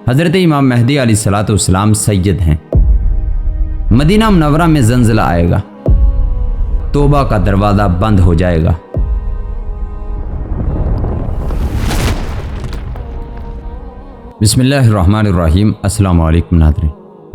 حضرت امام مہدی علیہ الصلوۃ والسلام سید ہیں۔ مدینہ منورہ میں زلزلہ آئے گا، توبہ کا دروازہ بند ہو جائے گا۔ بسم اللہ الرحمن الرحیم۔ السلام علیکم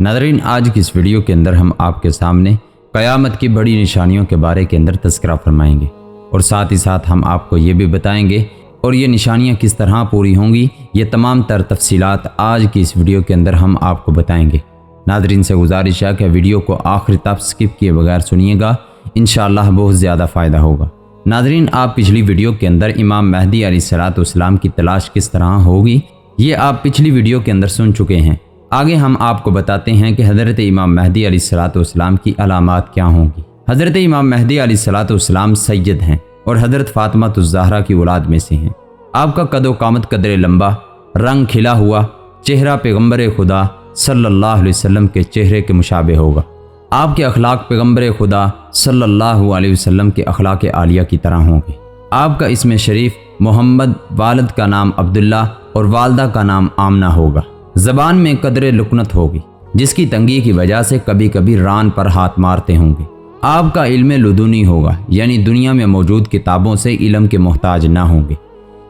ناظرین، آج کی اس ویڈیو کے اندر ہم آپ کے سامنے قیامت کی بڑی نشانیوں کے بارے کے اندر تذکرہ فرمائیں گے، اور ساتھ ہی ساتھ ہم آپ کو یہ بھی بتائیں گے اور یہ نشانیاں کس طرح پوری ہوں گی، یہ تمام تر تفصیلات آج کی اس ویڈیو کے اندر ہم آپ کو بتائیں گے۔ ناظرین سے گزارش ہے کہ ویڈیو کو آخر تک سکپ کیے بغیر سنیے گا، انشاءاللہ بہت زیادہ فائدہ ہوگا۔ ناظرین، آپ پچھلی ویڈیو کے اندر امام مہدی علیہ الصلوۃ والسلام کی تلاش کس طرح ہوگی یہ آپ پچھلی ویڈیو کے اندر سن چکے ہیں۔ آگے ہم آپ کو بتاتے ہیں کہ حضرت امام مہدی علیہ الصلوۃ والسلام کی علامات کیا ہوں گی۔ حضرت امام مہدی علیہ الصلوۃ والسلام سید ہیں اور حضرت فاطمہ الزہرا کی اولاد میں سے ہیں۔ آپ کا قد و قامت قدر لمبا، رنگ کھلا ہوا، چہرہ پیغمبر خدا صلی اللہ علیہ وسلم کے چہرے کے مشابہ ہوگا۔ آپ کے اخلاق پیغمبر خدا صلی اللہ علیہ وسلم کے اخلاق عالیہ کی طرح ہوں گے۔ آپ کا اسم شریف محمد، والد کا نام عبداللہ اور والدہ کا نام آمنہ ہوگا۔ زبان میں قدر لکنت ہوگی، جس کی تنگی کی وجہ سے کبھی کبھی ران پر ہاتھ مارتے ہوں گے۔ آپ کا علم لدنی ہوگا، یعنی دنیا میں موجود کتابوں سے علم کے محتاج نہ ہوں گے۔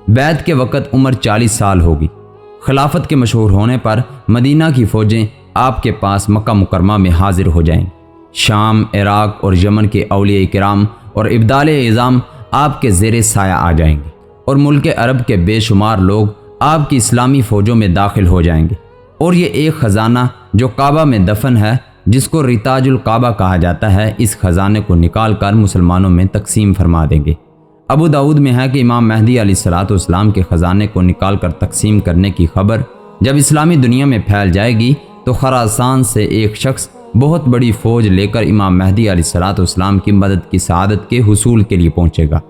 بیعت کے وقت عمر 40 سال ہوگی۔ خلافت کے مشہور ہونے پر مدینہ کی فوجیں آپ کے پاس مکہ مکرمہ میں حاضر ہو جائیں گی۔ شام، عراق اور یمن کے اولیاء کرام اور ابدال اعظام آپ کے زیر سایہ آ جائیں گے، اور ملک عرب کے بے شمار لوگ آپ کی اسلامی فوجوں میں داخل ہو جائیں گے، اور یہ ایک خزانہ جو کعبہ میں دفن ہے، جس کو ریتاج الکعبہ کہا جاتا ہے، اس خزانے کو نکال کر مسلمانوں میں تقسیم فرما دیں گے۔ ابو داؤد میں ہے کہ امام مہدی علیہ الصلوۃ والسلام کے خزانے کو نکال کر تقسیم کرنے کی خبر جب اسلامی دنیا میں پھیل جائے گی تو خراسان سے ایک شخص بہت بڑی فوج لے کر امام مہدی علیہ الصلوۃ والسلام کی مدد کی سعادت کے حصول کے لیے پہنچے گا۔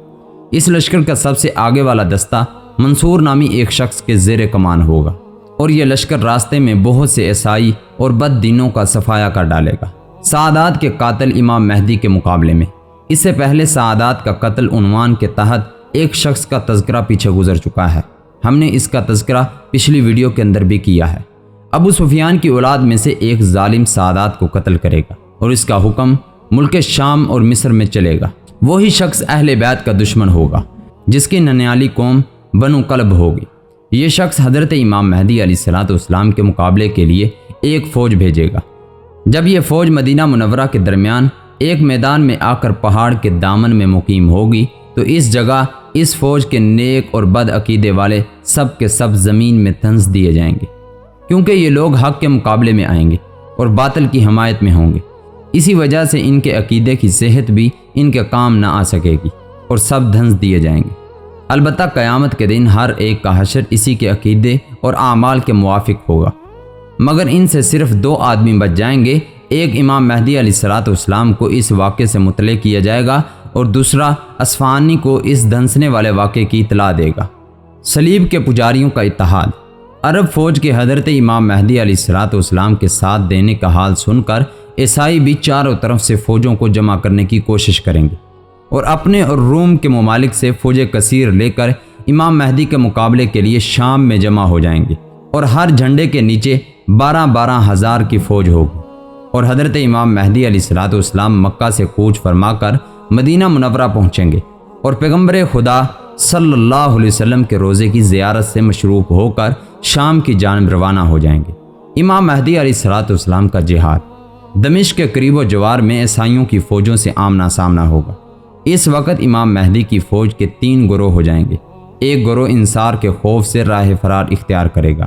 اس لشکر کا سب سے آگے والا دستہ منصور نامی ایک شخص کے زیر کمان ہوگا، اور یہ لشکر راستے میں بہت سے عیسائی اور بد دینوں کا صفایا کر ڈالے گا۔ سعادات کے قاتل امام مہدی کے مقابلے میں اس سے پہلے سعادات کا قتل عنوان کے تحت ایک شخص کا تذکرہ پیچھے گزر چکا ہے۔ ہم نے اس کا تذکرہ پچھلی ویڈیو کے اندر بھی کیا ہے۔ ابو سفیان کی اولاد میں سے ایک ظالم سعادات کو قتل کرے گا، اور اس کا حکم ملک شام اور مصر میں چلے گا۔ وہی شخص اہل بیت کا دشمن ہوگا، جس کی ننیالی قوم بنو کلب ہوگی۔ یہ شخص حضرت امام مہدی علیہ الصلوۃ والسلام کے مقابلے کے لیے ایک فوج بھیجے گا۔ جب یہ فوج مدینہ منورہ کے درمیان ایک میدان میں آ کر پہاڑ کے دامن میں مقیم ہوگی تو اس جگہ اس فوج کے نیک اور بد عقیدے والے سب کے سب زمین میں طنز دیے جائیں گے، کیونکہ یہ لوگ حق کے مقابلے میں آئیں گے اور باطل کی حمایت میں ہوں گے۔ اسی وجہ سے ان کے عقیدے کی صحت بھی ان کے کام نہ آ سکے گی اور سب دھنس دیے جائیں گے۔ البتہ قیامت کے دن ہر ایک کا حشر اسی کے عقیدے اور اعمال کے موافق ہوگا، مگر ان سے صرف 2 آدمی بچ جائیں گے۔ ایک امام مہدی علیہ الصلوۃ والسلام کو اس واقعے سے مطلع کیا جائے گا، اور دوسرا اصفہانی کو اس دھنسنے والے واقعے کی اطلاع دے گا۔ صلیب کے پجاریوں کا اتحاد۔ عرب فوج کے حضرت امام مہدی علیہ الصلوۃ والسلام کے ساتھ دینے کا حال سن کر عیسائی بھی چاروں طرف سے فوجوں کو جمع کرنے کی کوشش کریں گے، اور اپنے اور روم کے ممالک سے فوج کثیر لے کر امام مہدی کے مقابلے کے لیے شام میں جمع ہو جائیں گے، اور ہر جھنڈے کے نیچے 12 ہزار کی فوج ہوگی، اور حضرت امام مہدی علیہ الصلوۃ والسلام مکہ سے کوچ فرما کر مدینہ منورہ پہنچیں گے، اور پیغمبر خدا صلی اللہ علیہ وسلم کے روزے کی زیارت سے مشروف ہو کر شام کی جانب روانہ ہو جائیں گے۔ امام مہدی علیہ الصلوۃ والسلام کا جہاد۔ دمشق کے قریب و جوار میں عیسائیوں کی فوجوں سے آمنا سامنا ہوگا۔ اس وقت امام مہدی کی فوج کے 3 گروہ ہو جائیں گے۔ ایک گروہ انصار کے خوف سے راہ فرار اختیار کرے گا۔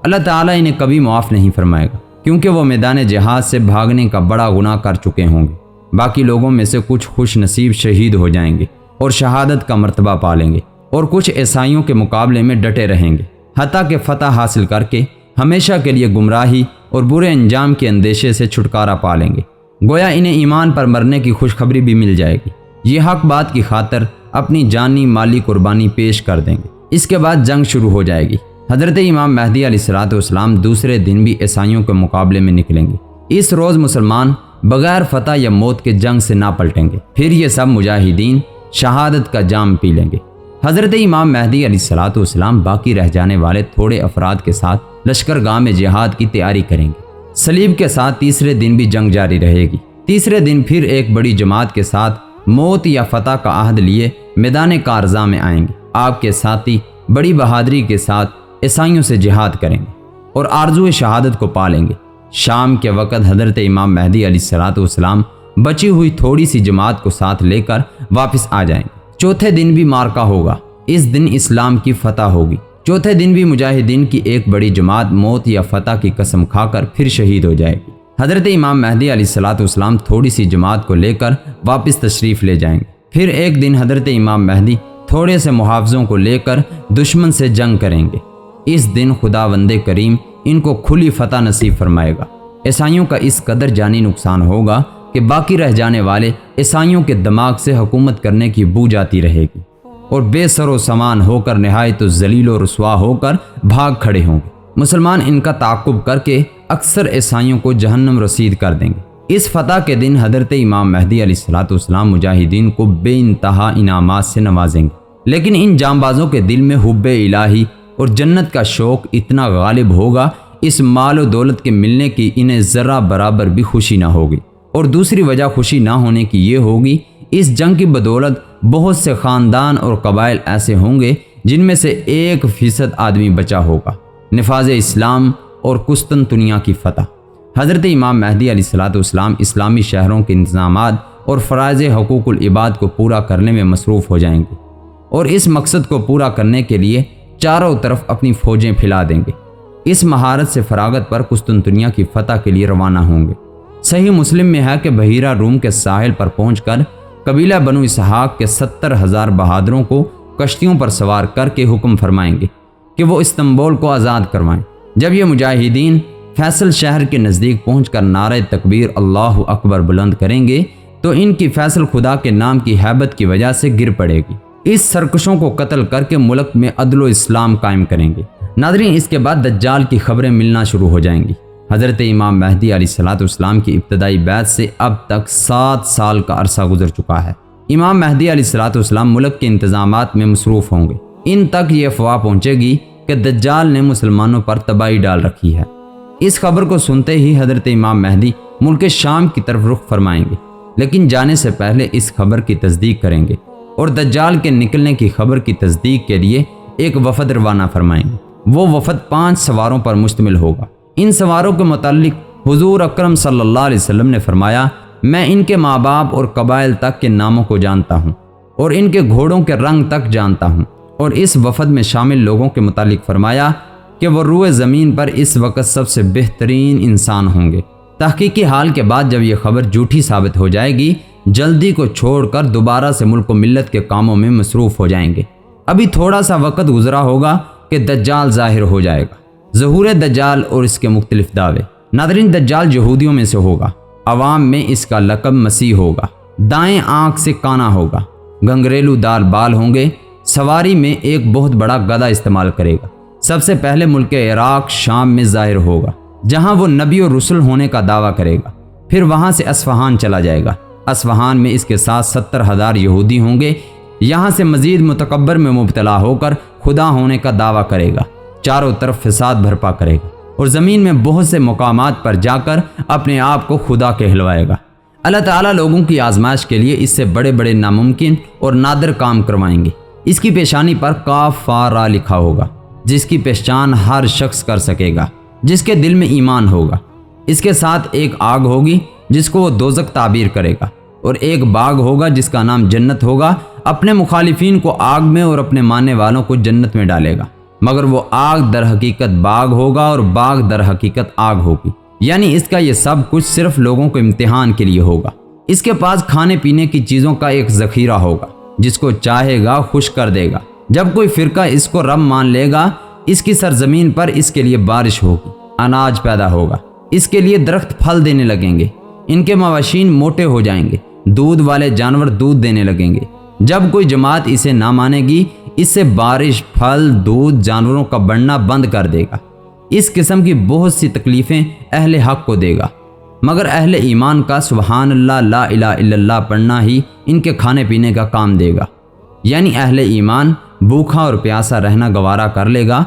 اللہ تعالیٰ انہیں کبھی معاف نہیں فرمائے گا، کیونکہ وہ میدان جہاد سے بھاگنے کا بڑا گناہ کر چکے ہوں گے۔ باقی لوگوں میں سے کچھ خوش نصیب شہید ہو جائیں گے اور شہادت کا مرتبہ پا لیں گے، اور کچھ عیسائیوں کے مقابلے میں ڈٹے رہیں گے، حتیٰ کہ فتح حاصل کر کے ہمیشہ کے لیے گمراہی اور برے انجام کے اندیشے سے چھٹکارا پا لیں گے۔ گویا انہیں ایمان پر مرنے کی خوشخبری بھی مل جائے گی۔ یہ حق بات کی خاطر اپنی جانی مالی قربانی پیش کر دیں گے۔ اس کے بعد جنگ شروع ہو جائے گی۔ حضرت امام مہدی علیہ الصلوۃ والسلام دوسرے دن بھی عیسائیوں کے مقابلے میں نکلیں گے۔ اس روز مسلمان بغیر فتح یا موت کے جنگ سے نہ پلٹیں گے۔ پھر یہ سب مجاہدین شہادت کا جام پی لیں گے۔ حضرت امام مہدی علیہ الصلوۃ والسلام باقی رہ جانے والے تھوڑے افراد کے ساتھ لشکر گاہ میں جہاد کی تیاری کریں گے۔ صلیب کے ساتھ تیسرے دن بھی جنگ جاری رہے گی۔ تیسرے دن پھر ایک بڑی جماعت کے ساتھ موت یا فتح کا عہد لیے میدان کارزاں میں آئیں گے۔ آپ کے ساتھی بڑی بہادری کے ساتھ عیسائیوں سے جہاد کریں گے اور آرزو شہادت کو پالیں گے۔ شام کے وقت حضرت امام مہدی علیہ الصلوۃ والسلام بچی ہوئی تھوڑی سی جماعت کو ساتھ لے کر واپس آ جائیں گے۔ چوتھے دن بھی مارکا ہوگا۔ اس دن اسلام کی فتح ہوگی۔ چوتھے دن بھی مجاہدین کی ایک بڑی جماعت موت یا فتح کی قسم کھا کر پھر شہید ہو جائے گی۔ حضرت امام مہدی علیہ الصلوۃ والسلام تھوڑی سی جماعت کو لے کر واپس تشریف لے جائیں گے۔ پھر ایک دن حضرت امام مہدی تھوڑے سے محافظوں کو لے کر دشمن سے جنگ کریں گے۔ اس دن خداوند کریم ان کو کھلی فتح نصیب فرمائے گا۔ عیسائیوں کا اس قدر جانی نقصان ہوگا کہ باقی رہ جانے والے عیسائیوں کے دماغ سے حکومت کرنے کی بو جاتی رہے گی اور بے سر و سامان ہو کر نہایت ذلیل و رسوا ہو کر بھاگ کھڑے ہوں گے۔ مسلمان ان کا تعاقب کر کے اکثر عیسائیوں کو جہنم رسید کر دیں گے۔ اس فتح کے دن حضرت امام مہدی علیہ الصلوۃ والسلام مجاہدین کو بے انتہا انعامات سے نوازیں گے، لیکن ان جانبازوں کے دل میں حب الہی اور جنت کا شوق اتنا غالب ہوگا، اس مال و دولت کے ملنے کی انہیں ذرہ برابر بھی خوشی نہ ہوگی۔ اور دوسری وجہ خوشی نہ ہونے کی یہ ہوگی، اس جنگ کی بدولت بہت سے خاندان اور قبائل ایسے ہوں گے جن میں سے 1% آدمی بچا ہوگا۔ نفاذ اسلام اور قسطنطنیہ کی فتح۔ حضرت امام مہدی علیہ الصلوۃ والسلام اسلامی شہروں کے انتظامات اور فرائض حقوق العباد کو پورا کرنے میں مصروف ہو جائیں گے اور اس مقصد کو پورا کرنے کے لیے چاروں طرف اپنی فوجیں پھیلا دیں گے۔ اس مہارت سے فراغت پر قسطنطنیہ کی فتح کے لیے روانہ ہوں گے۔ صحیح مسلم میں ہے کہ بحیرہ روم کے ساحل پر پہنچ کر قبیلہ بنو اسحاق کے 70,000 بہادروں کو کشتیوں پر سوار کر کے حکم فرمائیں گے کہ وہ استنبول کو آزاد کروائیں۔ جب یہ مجاہدین فیصل شہر کے نزدیک پہنچ کر نعرہ تکبیر اللہ اکبر بلند کریں گے تو ان کی فیصل خدا کے نام کی ہیبت کی وجہ سے گر پڑے گی۔ اس سرکشوں کو قتل کر کے ملک میں عدل و اسلام قائم کریں گے۔ ناظرین، اس کے بعد دجال کی خبریں ملنا شروع ہو جائیں گی۔ حضرت امام مہدی علیہ الصلوۃ والسلام کی ابتدائی بیعت سے اب تک 7 سال کا عرصہ گزر چکا ہے۔ امام مہدی علیہ الصلوۃ والسلام ملک کے انتظامات میں مصروف ہوں گے۔ ان تک یہ افواہ پہنچے گی کہ دجال نے مسلمانوں پر تباہی ڈال رکھی ہے۔ اس خبر کو سنتے ہی حضرت امام مہدی ملک شام کی طرف رخ فرمائیں گے، لیکن جانے سے پہلے اس خبر کی تصدیق کریں گے اور دجال کے نکلنے کی خبر کی تصدیق کے لیے ایک وفد روانہ فرمائیں گے۔ وہ وفد 5 سواروں پر مشتمل ہوگا۔ ان سواروں کے متعلق حضور اکرم صلی اللہ علیہ وسلم نے فرمایا، میں ان کے ماں باپ اور قبائل تک کے ناموں کو جانتا ہوں اور ان کے گھوڑوں کے رنگ تک جانتا ہوں۔ اور اس وفد میں شامل لوگوں کے متعلق فرمایا کہ وہ روئے زمین پر اس وقت سب سے بہترین انسان ہوں گے۔ تحقیقی حال کے بعد جب یہ خبر جھوٹی ثابت ہو جائے گی، جلدی کو چھوڑ کر دوبارہ سے ملک و ملت کے کاموں میں مصروف ہو جائیں گے۔ ابھی تھوڑا سا وقت گزرا ہوگا کہ دجال ظاہر ہو جائے گا۔ ظہور دجال اور اس کے مختلف دعوے۔ ناظرین، دجال یہودیوں میں سے ہوگا۔ عوام میں اس کا لقب مسیح ہوگا۔ دائیں آنکھ سے کانا ہوگا۔ گنگریلو دار بال ہوں گے۔ سواری میں ایک بہت بڑا گدھا استعمال کرے گا۔ سب سے پہلے ملک عراق شام میں ظاہر ہوگا، جہاں وہ نبی اور رسول ہونے کا دعویٰ کرے گا۔ پھر وہاں سے اصفہان چلا جائے گا۔ اصفہان میں اس کے ساتھ 70,000 یہودی ہوں گے۔ یہاں سے مزید متکبر میں مبتلا ہو کر خدا ہونے کا دعویٰ کرے گا، چاروں طرف فساد برپا کرے گا اور زمین میں بہت سے مقامات پر جا کر اپنے آپ کو خدا کہلوائے گا۔ اللہ تعالیٰ لوگوں کی آزمائش کے لیے اس سے بڑے بڑے ناممکن اور نادر کام کروائیں گے۔ اس کی پیشانی پر کاف فا را لکھا ہوگا، جس کی پہچان ہر شخص کر سکے گا جس کے دل میں ایمان ہوگا۔ اس کے ساتھ ایک آگ ہوگی جس کو وہ دوزخ تعبیر کرے گا، اور ایک باغ ہوگا جس کا نام جنت ہوگا۔ اپنے مخالفین کو آگ میں اور اپنے ماننے والوں کو جنت میں ڈالے گا، مگر وہ آگ در حقیقت باغ ہوگا اور باغ در حقیقت آگ ہوگی۔ یعنی اس کا یہ سب کچھ صرف لوگوں کو امتحان کے لیے ہوگا۔ اس کے پاس کھانے پینے کی چیزوں کا ایک ذخیرہ ہوگا، جس کو چاہے گا خوش کر دے گا۔ جب کوئی فرقہ اس کو رب مان لے گا، اس کی سرزمین پر اس کے لیے بارش ہوگی، اناج پیدا ہوگا، اس کے لیے درخت پھل دینے لگیں گے، ان کے مواشین موٹے ہو جائیں گے، دودھ والے جانور دودھ دینے لگیں گے۔ جب کوئی جماعت اسے نہ مانے گی، اس سے بارش، پھل، دودھ، جانوروں کا بڑھنا بند کر دے گا۔ اس قسم کی بہت سی تکلیفیں اہل حق کو دے گا، مگر اہل ایمان کا سبحان اللہ لا الہ الا اللہ پڑھنا ہی ان کے کھانے پینے کا کام دے گا۔ یعنی اہل ایمان بھوکا اور پیاسا رہنا گوارا کر لے گا،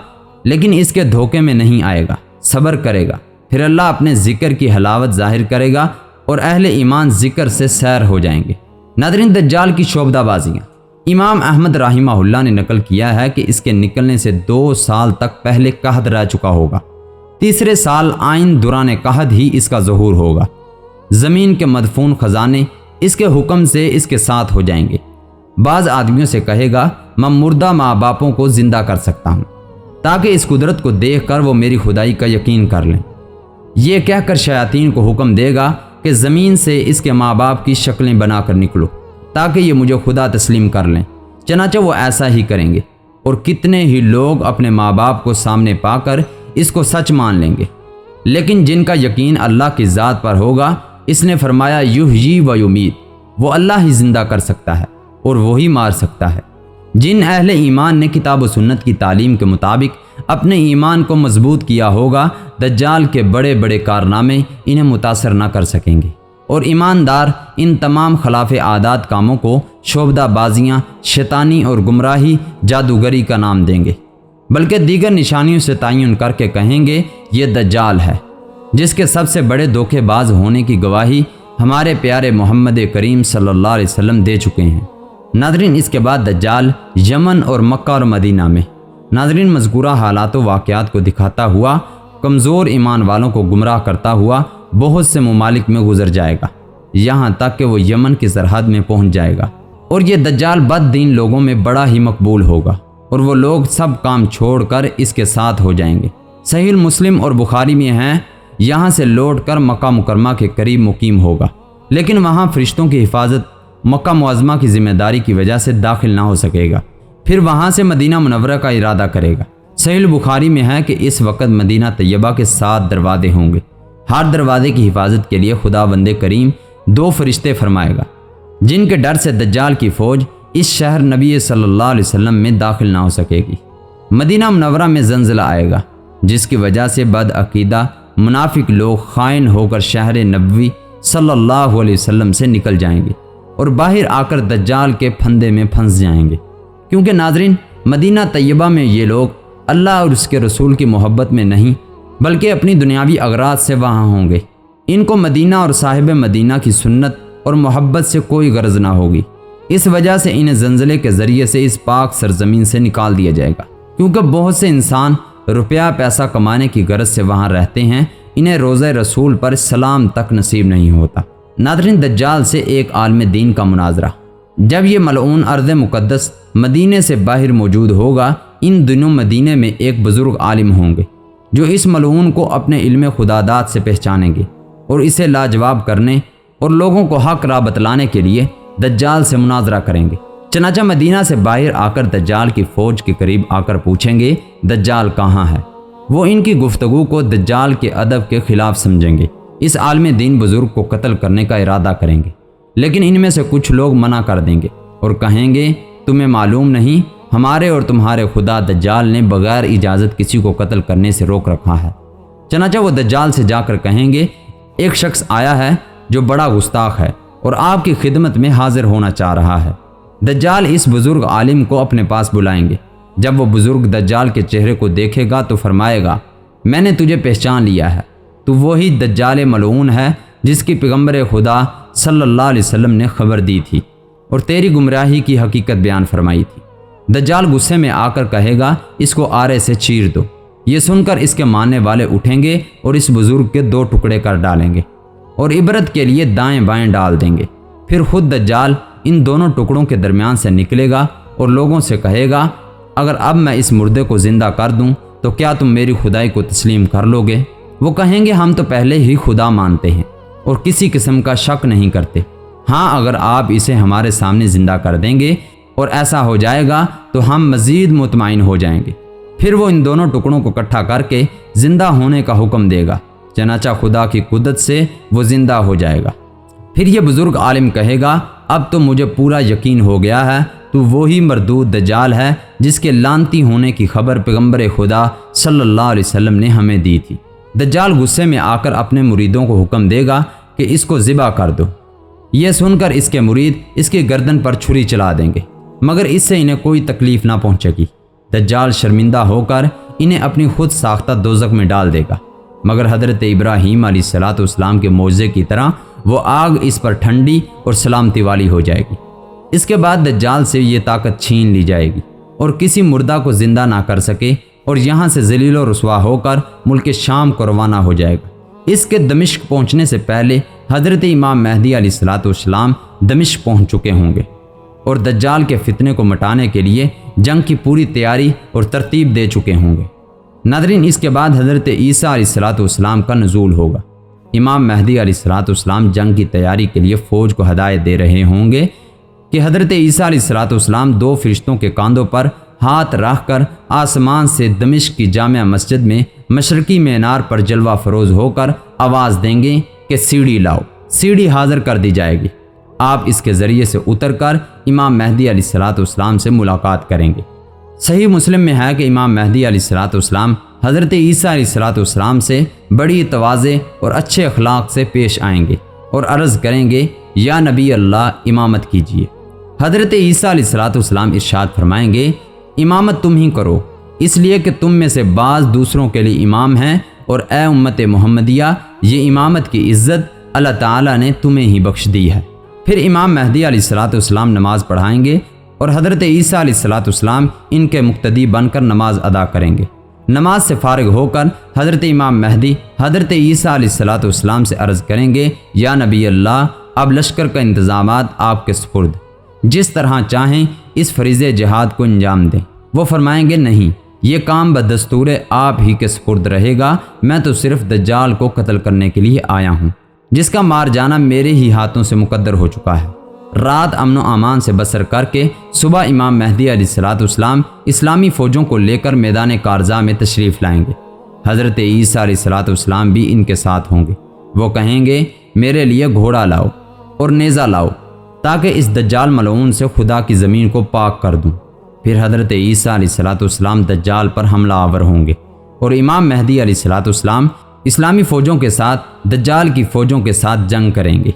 لیکن اس کے دھوکے میں نہیں آئے گا، صبر کرے گا، پھر اللہ اپنے ذکر کی حلاوت ظاہر کرے گا اور اہل ایمان ذکر سے سیر ہو جائیں گے۔ ناظرین، دجال کی شعبدہ بازیاں امام احمد رحمہ اللہ نے نقل کیا ہے کہ اس کے نکلنے سے 2 سال تک پہلے قحط رہ چکا ہوگا، تیسرے سال آئین دوران قحط ہی اس کا ظہور ہوگا۔ زمین کے مدفون خزانے اس کے حکم سے اس کے ساتھ ہو جائیں گے۔ بعض آدمیوں سے کہے گا میں مردہ ماں باپوں کو زندہ کر سکتا ہوں، تاکہ اس قدرت کو دیکھ کر وہ میری خدائی کا یقین کر لیں۔ یہ کہہ کر شیاطین کو حکم دے گا کہ زمین سے اس کے ماں باپ کی شکلیں بنا کر نکلو، تاکہ یہ مجھے خدا تسلیم کر لیں۔ چنانچہ وہ ایسا ہی کریں گے، اور کتنے ہی لوگ اپنے ماں باپ کو سامنے پا کر اس کو سچ مان لیں گے۔ لیکن جن کا یقین اللہ کی ذات پر ہوگا، اس نے فرمایا یحیی و یمیت، وہ اللہ ہی زندہ کر سکتا ہے اور وہی مار سکتا ہے۔ جن اہل ایمان نے کتاب و سنت کی تعلیم کے مطابق اپنے ایمان کو مضبوط کیا ہوگا، دجال کے بڑے بڑے کارنامے انہیں متاثر نہ کر سکیں گے، اور ایماندار ان تمام خلاف عادات کاموں کو شعبدہ بازیاں، شیطانی اور گمراہی، جادوگری کا نام دیں گے، بلکہ دیگر نشانیوں سے تعین کر کے کہیں گے یہ دجال ہے، جس کے سب سے بڑے دھوکے باز ہونے کی گواہی ہمارے پیارے محمد کریم صلی اللہ علیہ وسلم دے چکے ہیں۔ ناظرین، اس کے بعد دجال یمن اور مکہ اور مدینہ میں ناظرین مذکورہ حالات و واقعات کو دکھاتا ہوا کمزور ایمان والوں کو گمراہ کرتا ہوا بہت سے ممالک میں گزر جائے گا، یہاں تک کہ وہ یمن کی سرحد میں پہنچ جائے گا، اور یہ دجال بد دین لوگوں میں بڑا ہی مقبول ہوگا، اور وہ لوگ سب کام چھوڑ کر اس کے ساتھ ہو جائیں گے۔ صحیح مسلم اور بخاری میں ہیں، یہاں سے لوٹ کر مکہ مکرمہ کے قریب مقیم ہوگا، لیکن وہاں فرشتوں کی حفاظت مکہ معظمہ کی ذمہ داری کی وجہ سے داخل نہ ہو سکے گا، پھر وہاں سے مدینہ منورہ کا ارادہ کرے گا۔ صحیح بخاری میں ہے کہ اس وقت مدینہ طیبہ کے 7 دروازے ہوں گے، ہر دروازے کی حفاظت کے لیے خدا بند کریم 2 فرشتے فرمائے گا، جن کے ڈر سے دجال کی فوج اس شہر نبی صلی اللہ علیہ وسلم میں داخل نہ ہو سکے گی۔ مدینہ منورہ میں زلزلہ آئے گا، جس کی وجہ سے بد عقیدہ منافق لوگ خائن ہو کر شہر نبوی صلی اللہ علیہ وسلم سے نکل جائیں گے اور باہر آ کر دجال کے پھندے میں پھنس جائیں گے، کیونکہ ناظرین مدینہ طیبہ میں یہ لوگ اللہ اور اس کے رسول کی محبت میں نہیں بلکہ اپنی دنیاوی اغراض سے وہاں ہوں گے۔ ان کو مدینہ اور صاحب مدینہ کی سنت اور محبت سے کوئی غرض نہ ہوگی، اس وجہ سے انہیں زلزلے کے ذریعے سے اس پاک سرزمین سے نکال دیا جائے گا، کیونکہ بہت سے انسان روپیہ پیسہ کمانے کی غرض سے وہاں رہتے ہیں، انہیں روزہ رسول پر سلام تک نصیب نہیں ہوتا۔ ناظرین، دجال سے ایک عالم دین کا مناظرہ۔ جب یہ ملعون ارض مقدس مدینے سے باہر موجود ہوگا، ان دنوں مدینے میں ایک بزرگ عالم ہوں گے جو اس ملعون کو اپنے علم خداداد سے پہچانیں گے اور اسے لاجواب کرنے اور لوگوں کو حق راہ بتلانے کے لیے دجال سے مناظرہ کریں گے۔ چنانچہ مدینہ سے باہر آ کر دجال کی فوج کے قریب آ کر پوچھیں گے دجال کہاں ہے۔ وہ ان کی گفتگو کو دجال کے ادب کے خلاف سمجھیں گے، اس عالم دین بزرگ کو قتل کرنے کا ارادہ کریں گے، لیکن ان میں سے کچھ لوگ منع کر دیں گے اور کہیں گے تمہیں معلوم نہیں ہمارے اور تمہارے خدا دجال نے بغیر اجازت کسی کو قتل کرنے سے روک رکھا ہے۔ چنانچہ وہ دجال سے جا کر کہیں گے ایک شخص آیا ہے جو بڑا گستاخ ہے اور آپ کی خدمت میں حاضر ہونا چاہ رہا ہے۔ دجال اس بزرگ عالم کو اپنے پاس بلائیں گے۔ جب وہ بزرگ دجال کے چہرے کو دیکھے گا تو فرمائے گا میں نے تجھے پہچان لیا ہے، تو وہی دجال ملعون ہے جس کی پیغمبر خدا صلی اللہ علیہ وسلم نے خبر دی تھی اور تیری گمراہی کی حقیقت بیان فرمائی تھی۔ دجال غصے میں آ کر کہے گا اس کو آرے سے چیر دو۔ یہ سن کر اس کے ماننے والے اٹھیں گے اور اس بزرگ کے 2 ٹکڑے کر ڈالیں گے اور عبرت کے لیے دائیں بائیں ڈال دیں گے۔ پھر خود دجال ان دونوں ٹکڑوں کے درمیان سے نکلے گا اور لوگوں سے کہے گا اگر اب میں اس مردے کو زندہ کر دوں تو کیا تم میری خدائی کو تسلیم کر لو گے؟ وہ کہیں گے ہم تو پہلے ہی خدا مانتے ہیں اور کسی قسم کا شک نہیں کرتے، ہاں اگر آپ اسے ہمارے سامنے زندہ کر دیں گے اور ایسا ہو جائے گا تو ہم مزید مطمئن ہو جائیں گے۔ پھر وہ ان دونوں ٹکڑوں کو اکٹھا کر کے زندہ ہونے کا حکم دے گا، چنانچہ خدا کی قدرت سے وہ زندہ ہو جائے گا۔ پھر یہ بزرگ عالم کہے گا اب تو مجھے پورا یقین ہو گیا ہے تو وہی مردود دجال ہے جس کے لعنتی ہونے کی خبر پیغمبر خدا صلی اللہ علیہ وسلم نے ہمیں دی تھی۔ دجال غصے میں آ کر اپنے مریدوں کو حکم دے گا کہ اس کو ذبح کر دو۔ یہ سن کر اس کے مرید اس کی گردن پر چھری چلا دیں گے مگر اس سے انہیں کوئی تکلیف نہ پہنچے گی۔ دجال شرمندہ ہو کر انہیں اپنی خود ساختہ دوزخ میں ڈال دے گا، مگر حضرت ابراہیم علیہ الصلوۃ والسلام کے معجزے کی طرح وہ آگ اس پر ٹھنڈی اور سلامتی والی ہو جائے گی۔ اس کے بعد دجال سے یہ طاقت چھین لی جائے گی اور کسی مردہ کو زندہ نہ کر سکے، اور یہاں سے ذلیل و رسوا ہو کر ملک شام کو روانہ ہو جائے گا۔ اس کے دمشق پہنچنے سے پہلے حضرت امام مہدی علیہ الصلوۃ والسلام دمشق پہنچ چکے ہوں گے اور دجال کے فتنے کو مٹانے کے لیے جنگ کی پوری تیاری اور ترتیب دے چکے ہوں گے۔ ناظرین، اس کے بعد حضرت عیسیٰ علیہ الصلوۃ والسلام کا نزول ہوگا۔ امام مہدی علیہ الصلوۃ والسلام جنگ کی تیاری کے لیے فوج کو ہدایت دے رہے ہوں گے کہ حضرت عیسیٰ علیہ الصلوۃ والسلام 2 فرشتوں کے کاندھوں پر ہاتھ رکھ کر آسمان سے دمشق کی جامع مسجد میں مشرقی مینار پر جلوہ فروز ہو کر آواز دیں گے کہ سیڑھی لاؤ۔ سیڑھی حاضر کر دی جائے گی۔ آپ اس کے ذریعے سے اتر کر امام مہدی علیہ الصلوۃ والسلام سے ملاقات کریں گے۔ صحیح مسلم میں ہے کہ امام مہدی علیہ الصلوۃ والسلام حضرت عیسیٰ علیہ الصلوۃ والسلام سے بڑی تواضع اور اچھے اخلاق سے پیش آئیں گے اور عرض کریں گے، یا نبی اللہ امامت کیجیے۔ حضرت عیسیٰ علیہ الصلوۃ والسلام ارشاد فرمائیں گے، امامت تم ہی کرو، اس لیے کہ تم میں سے بعض دوسروں کے لیے امام ہیں، اور اے امت محمدیہ، یہ امامت کی عزت اللہ تعالیٰ نے تمہیں ہی بخش دی ہے۔ پھر امام مہدی علیہ الصلوۃ والسلام نماز پڑھائیں گے اور حضرت عیسیٰ علیہ الصلوۃ والسلام ان کے مقتدی بن کر نماز ادا کریں گے۔ نماز سے فارغ ہو کر حضرت امام مہدی حضرت عیسیٰ علیہ الصلوۃ والسلام سے عرض کریں گے، یا نبی اللہ، اب لشکر کا انتظامات آپ کے سپرد، جس طرح چاہیں اس فریضے جہاد کو انجام دیں۔ وہ فرمائیں گے، نہیں، یہ کام بدستور آپ ہی کے سپرد رہے گا، میں تو صرف دجال کو قتل کرنے کے لیے آیا ہوں، جس کا مار جانا میرے ہی ہاتھوں سے مقدر ہو چکا ہے۔ رات امن و امان سے بسر کر کے صبح امام مہدی علیہ الصلوۃ والسلام اسلامی فوجوں کو لے کر میدان کارزا میں تشریف لائیں گے۔ حضرت عیسیٰ علیہ الصلوۃ والسلام بھی ان کے ساتھ ہوں گے۔ وہ کہیں گے، میرے لیے گھوڑا لاؤ اور نیزہ لاؤ تاکہ اس دجال ملعون سے خدا کی زمین کو پاک کر دوں۔ پھر حضرت عیسیٰ علیہ الصلوۃ والسلام دجال پر حملہ آور ہوں گے اور امام مہدی علیہ الصلوۃ والسلام اسلامی فوجوں کے ساتھ دجال کی فوجوں کے ساتھ جنگ کریں گے۔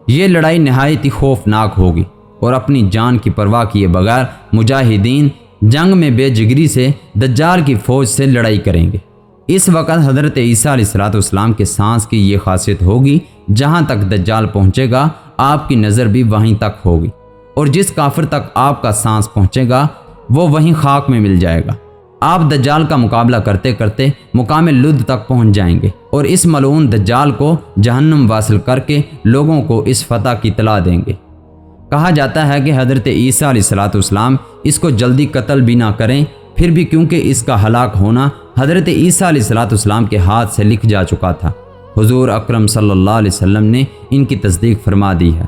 یہ لڑائی نہایت ہی خوفناک ہوگی اور اپنی جان کی پرواہ کیے بغیر مجاہدین جنگ میں بے جگری سے دجال کی فوج سے لڑائی کریں گے۔ اس وقت حضرت عیسیٰ علیہ الصلوۃ والسلام کے سانس کی یہ خاصیت ہوگی، جہاں تک دجال پہنچے گا آپ کی نظر بھی وہیں تک ہوگی، اور جس کافر تک آپ کا سانس پہنچے گا وہ وہیں خاک میں مل جائے گا۔ آپ دجال کا مقابلہ کرتے کرتے مقام لد تک پہنچ جائیں گے اور اس ملعون دجال کو جہنم واصل کر کے لوگوں کو اس فتح کی اطلاع دیں گے۔ کہا جاتا ہے کہ حضرت عیسیٰ علیہ الصلوۃ والسلام اس کو جلدی قتل بھی نہ کریں، پھر بھی کیونکہ اس کا ہلاک ہونا حضرت عیسیٰ علیہ الصلوۃ والسلام کے ہاتھ سے لکھ جا چکا تھا، حضور اکرم صلی اللہ علیہ وسلم نے ان کی تصدیق فرما دی ہے،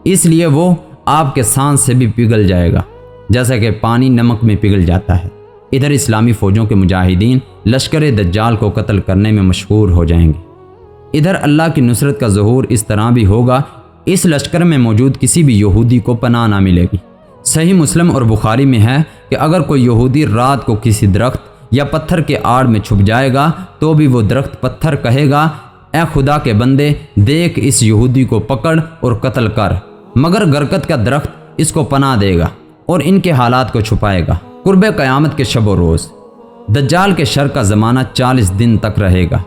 اس لیے وہ آپ کے سانس سے بھی پگھل جائے گا، جیسا کہ پانی نمک میں پگھل جاتا ہے۔ ادھر اسلامی فوجوں کے مجاہدین لشکر دجال کو قتل کرنے میں مشغول ہو جائیں گے۔ ادھر اللہ کی نصرت کا ظہور اس طرح بھی ہوگا، اس لشکر میں موجود کسی بھی یہودی کو پناہ نہ ملے گی۔ صحیح مسلم اور بخاری میں ہے کہ اگر کوئی یہودی رات کو کسی درخت یا پتھر کے آڑ میں چھپ جائے گا تو بھی وہ درخت پتھر کہے گا، اے خدا کے بندے، دیکھ اس یہودی کو پکڑ اور قتل کر، مگر گرکت کا درخت اس کو پناہ دے گا اور ان کے حالات کو چھپائے گا۔ قرب قیامت کے شب و روز دجال کے شر کا زمانہ 40 دن تک رہے گا۔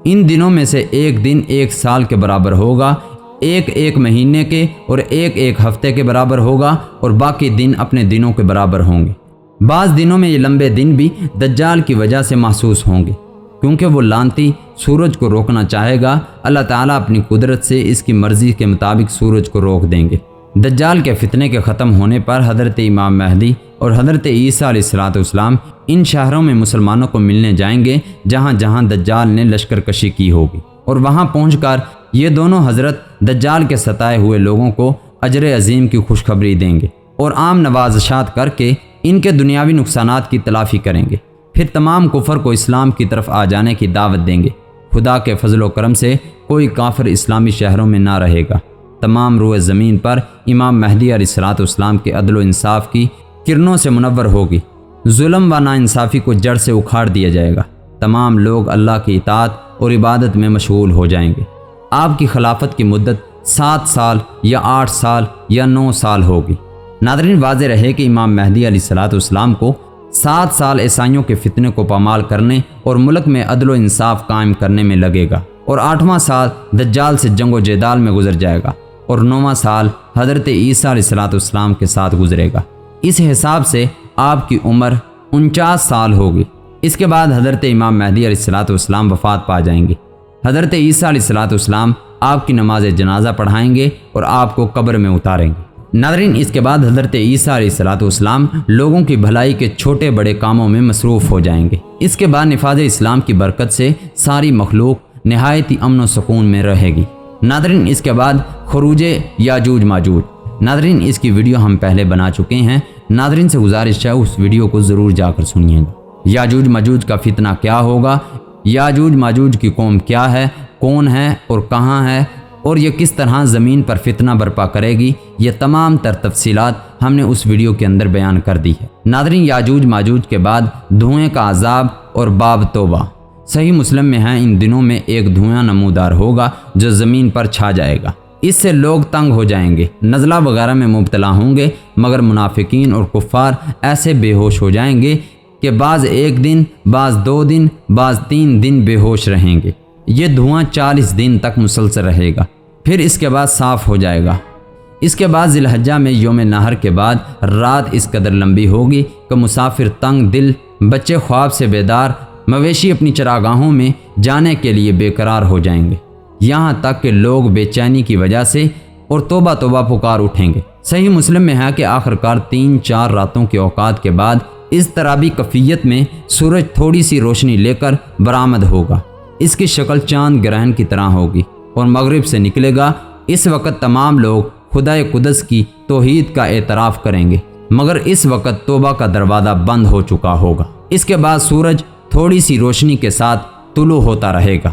ان دنوں میں سے ایک دن 1 سال کے برابر ہوگا، ایک مہینے کے اور ایک ہفتے کے برابر ہوگا، اور باقی دن اپنے دنوں کے برابر ہوں گے۔ بعض دنوں میں یہ لمبے دن بھی دجال کی وجہ سے محسوس ہوں گے، کیونکہ وہ لانتی سورج کو روکنا چاہے گا، اللہ تعالیٰ اپنی قدرت سے اس کی مرضی کے مطابق سورج کو روک دیں گے۔ دجال کے فتنے کے ختم ہونے پر حضرت امام مہدی اور حضرت عیسیٰ علیہ الصلوۃ والسلام ان شہروں میں مسلمانوں کو ملنے جائیں گے جہاں جہاں دجال نے لشکر کشی کی ہوگی، اور وہاں پہنچ کر یہ دونوں حضرت دجال کے ستائے ہوئے لوگوں کو اجر عظیم کی خوشخبری دیں گے اور عام نوازشات کر کے ان کے دنیاوی نقصانات کی تلافی کریں گے۔ پھر تمام کفر کو اسلام کی طرف آ جانے کی دعوت دیں گے۔ خدا کے فضل و کرم سے کوئی کافر اسلامی شہروں میں نہ رہے گا۔ تمام روئے زمین پر امام مہدی علیہ الصلوۃ والسلام کے عدل و انصاف کی کرنوں سے منور ہوگی۔ ظلم و ناانصافی کو جڑ سے اکھاڑ دیا جائے گا۔ تمام لوگ اللہ کی اطاعت اور عبادت میں مشغول ہو جائیں گے۔ آپ کی خلافت کی مدت 7 سال یا 8 سال یا 9 سال ہوگی۔ ناظرین واضح رہے کہ امام مہدی علیہ الصلوۃ والسلام کو 7 سال عیسائیوں کے فتنے کو پامال کرنے اور ملک میں عدل و انصاف قائم کرنے میں لگے گا، اور 8واں سال دجال سے جنگ و جدال میں گزر جائے گا، اور 9واں سال حضرت عیسیٰ علیہ الصلوۃ والسلام کے ساتھ گزرے گا۔ اس حساب سے آپ کی عمر 49 سال ہوگی۔ اس کے بعد حضرت امام مہدی علیہ الصلوۃ والسلام وفات پا جائیں گے۔ حضرت عیسیٰ علیہ الصلوۃ والسلام آپ کی نماز جنازہ پڑھائیں گے اور آپ کو قبر میں اتاریں گے۔ ناظرین اس کے بعد حضرت عیسیٰ علیہ الصلوۃ والسلام لوگوں کی بھلائی کے چھوٹے بڑے کاموں میں مصروف ہو جائیں گے۔ اس کے بعد نفاذ اسلام کی برکت سے ساری مخلوق نہایت ہی امن و سکون میں رہے گی۔ ناظرین اس کے بعد خروج یاجوج ماجوج۔ ناظرین اس کی ویڈیو ہم پہلے بنا چکے ہیں، ناظرین سے گزارش ہے اس ویڈیو کو ضرور جا کر سنیے گا۔ یاجوج ماجوج کا فتنہ کیا ہوگا، یاجوج ماجوج کی قوم کیا ہے، کون ہے اور کہاں ہے، اور یہ کس طرح زمین پر فتنہ برپا کرے گی، یہ تمام تر تفصیلات ہم نے اس ویڈیو کے اندر بیان کر دی ہے۔ ناظرین یاجوج ماجوج کے بعد دھوئیں کا عذاب اور باب توبہ۔ صحیح مسلم میں ہے ان دنوں میں ایک دھواں نمودار ہوگا جو زمین پر چھا جائے گا، اس سے لوگ تنگ ہو جائیں گے، نزلہ وغیرہ میں مبتلا ہوں گے، مگر منافقین اور کفار ایسے بے ہوش ہو جائیں گے کہ بعض 1 دن، بعض 2 دن، بعض 3 دن بے ہوش رہیں گے۔ یہ دھواں 40 دن تک مسلسل رہے گا، پھر اس کے بعد صاف ہو جائے گا۔ اس کے بعد ذی الحجہ میں یوم نحر کے بعد رات اس قدر لمبی ہوگی کہ مسافر تنگ دل، بچے خواب سے بیدار، مویشی اپنی چراگاہوں میں جانے کے لیے بے قرار ہو جائیں گے، یہاں تک کہ لوگ بے چینی کی وجہ سے اور توبہ توبہ پکار اٹھیں گے۔ صحیح مسلم میں ہے کہ آخرکار 3-4 راتوں کے اوقات کے بعد اضطرابی کیفیت میں سورج تھوڑی سی روشنی لے کر برآمد ہوگا، اس کی شکل چاند گرہن کی طرح ہوگی اور مغرب سے نکلے گا۔ اس وقت تمام لوگ خدائے قدس کی توحید کا اعتراف کریں گے، مگر اس وقت توبہ کا دروازہ بند ہو چکا ہوگا۔ اس کے بعد سورج تھوڑی سی روشنی کے ساتھ طلوع ہوتا رہے گا۔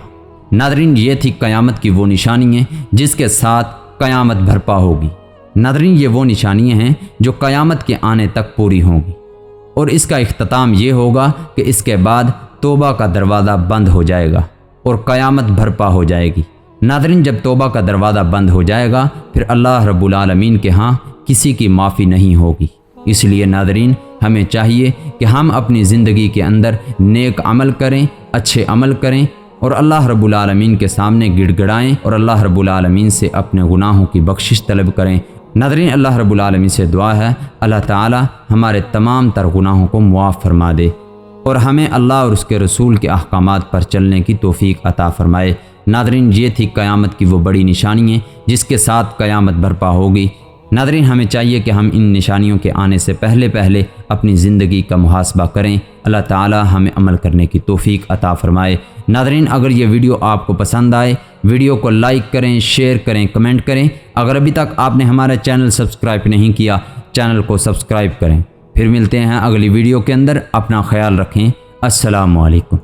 ناظرین یہ تھی قیامت کی وہ نشانیاں جس کے ساتھ قیامت بھرپا ہوگی۔ ناظرین یہ وہ نشانیاں ہیں جو قیامت کے آنے تک پوری ہوں گی، اور اس کا اختتام یہ ہوگا کہ اس کے بعد توبہ کا دروازہ بند ہو جائے گا اور قیامت بھرپا ہو جائے گی۔ ناظرین جب توبہ کا دروازہ بند ہو جائے گا پھر اللہ رب العالمین کے ہاں کسی کی معافی نہیں ہوگی۔ اس لیے ناظرین ہمیں چاہیے کہ ہم اپنی زندگی کے اندر نیک عمل کریں، اچھے عمل کریں، اور اللہ رب العالمین کے سامنے گڑ گڑائیں اور اللہ رب العالمین سے اپنے گناہوں کی بخشش طلب کریں۔ ناظرین اللہ رب العالمین سے دعا ہے اللہ تعالی ہمارے تمام تر گناہوں کو معاف فرما دے اور ہمیں اللہ اور اس کے رسول کے احکامات پر چلنے کی توفیق عطا فرمائے۔ ناظرین یہ تھی قیامت کی وہ بڑی نشانیاں جس کے ساتھ قیامت برپا ہوگی۔ ناظرین ہمیں چاہیے کہ ہم ان نشانیوں کے آنے سے پہلے اپنی زندگی کا محاسبہ کریں۔ اللہ تعالی ہمیں عمل کرنے کی توفیق عطا فرمائے۔ ناظرین اگر یہ ویڈیو آپ کو پسند آئے ویڈیو کو لائک کریں، شیئر کریں، کمنٹ کریں۔ اگر ابھی تک آپ نے ہمارا چینل سبسکرائب نہیں کیا چینل کو سبسکرائب کریں۔ پھر ملتے ہیں اگلی ویڈیو کے اندر، اپنا خیال رکھیں۔ السلام علیکم۔